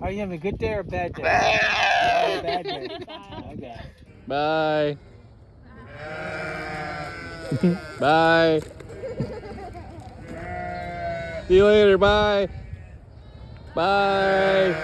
Are you having a good day or a bad day? Oh, bad day. Okay. Bye. Bye. See you later. Bye. Bye.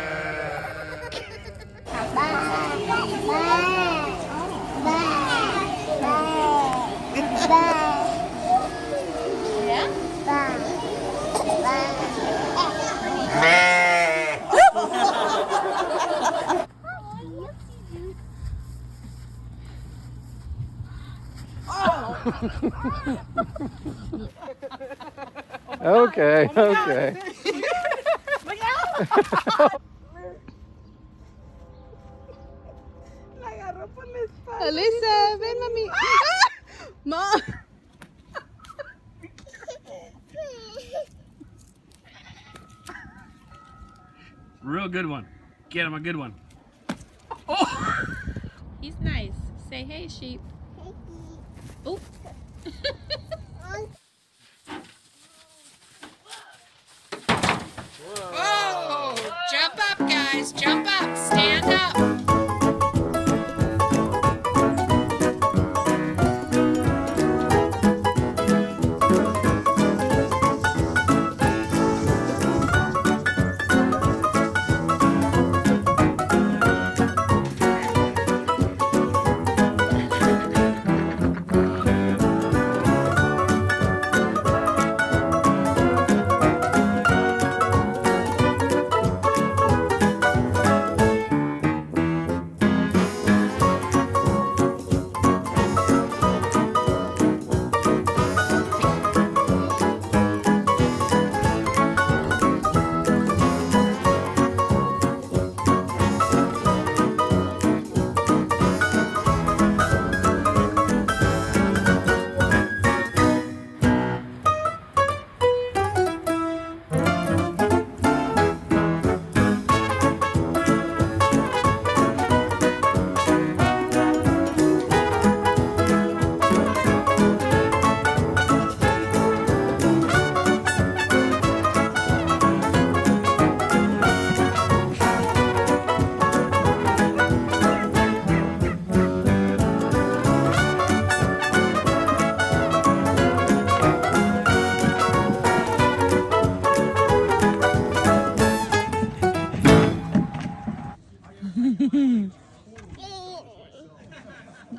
Okay, okay. Alyssa, ven mami. Mom. Real good one. Get him a good one. Oh! He's nice. Say hey, sheep. Oh. Whoa! Jump up, guys. Jump up. Stand up.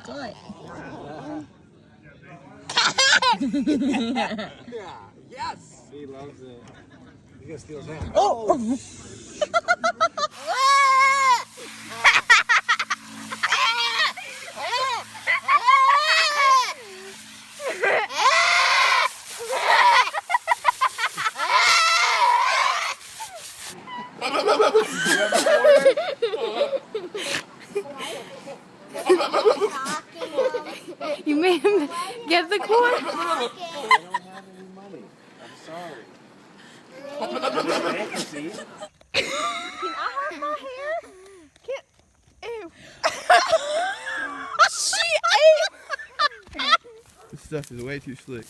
Good. Yeah. Yes. He loves it. He's gonna steal his hand. Oh. You made him get the corn? I don't have any money. I'm sorry. See? Can I have my hair? Ew. She ate. This stuff is way too slick.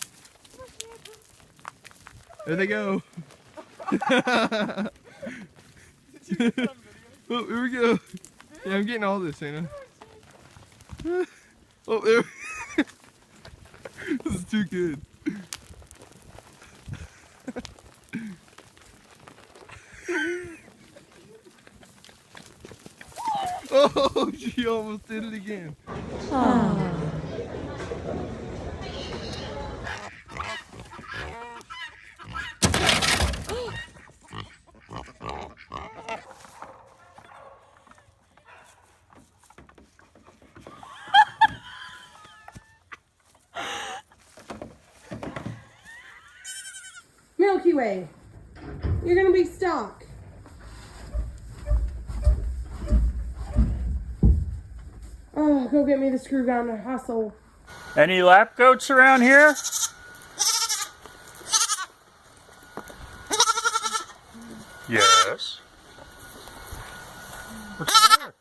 There they go. Oh, here we go. Yeah, I'm getting all this, Anna. Oh, there. This is too good. Oh, she almost did it again. way. You're gonna be stuck. Oh, go get me the screw gun to hustle. Any lap goats around here? Yes. What's the matter?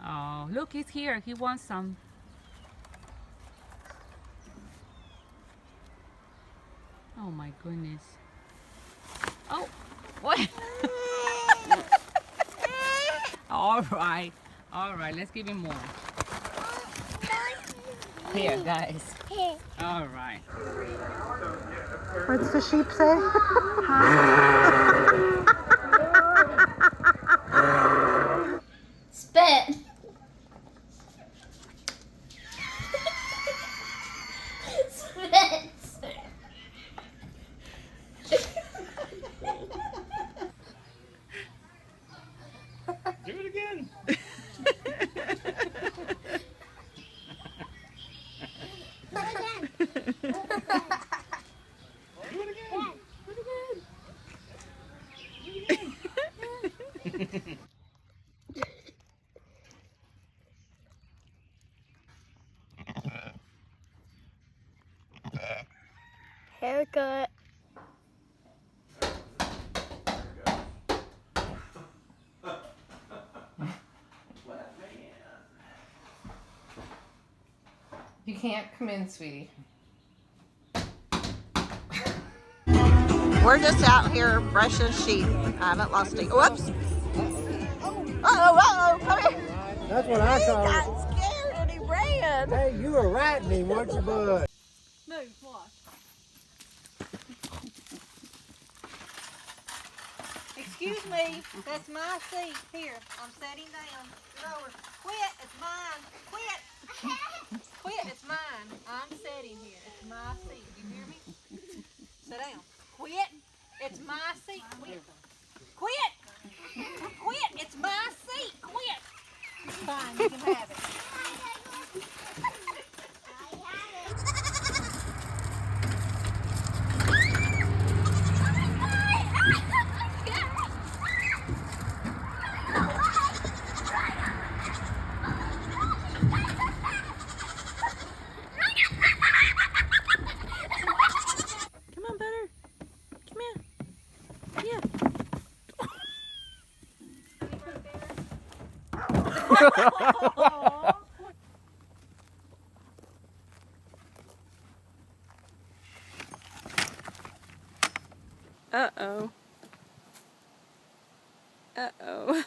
Oh, look, he's here. He wants some. Oh my goodness. Oh, what? All right. All right, let's give him more. Here, guys. All right. What's the sheep say? Spit. Spit. Do it again. Haircut. You can't come in, sweetie. We're just out here brushing sheep. I haven't lost it. Whoops. Uh-oh, come here. That's what I He call it. got scared and he ran. Hey, you were riding me, weren't you, bud? Move, watch. Excuse me, that's my seat. Here, I'm sitting down. Get over. Quit, it's mine. Quit. Quit, it's mine. I'm sitting here. It's my seat. You hear me? Sit down. Quit. It's my seat. Quit. Quit. Quit. It's my seat. Quit. Fine, you can have it. Come on, Butter. Come here. Yeah. Uh-oh. Uh-oh.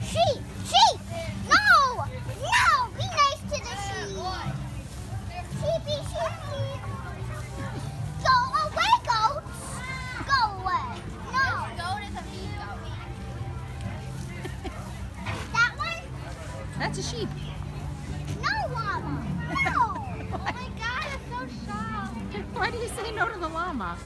Sheep! Sheep! No! No! Be nice to the sheep! Sheepy, sheepy! Go away, goats! Go away! No! Goat is a mean goat. That one? That's a sheep. No, llama! No! Oh my god, it's so soft! Why do you say no to the llama?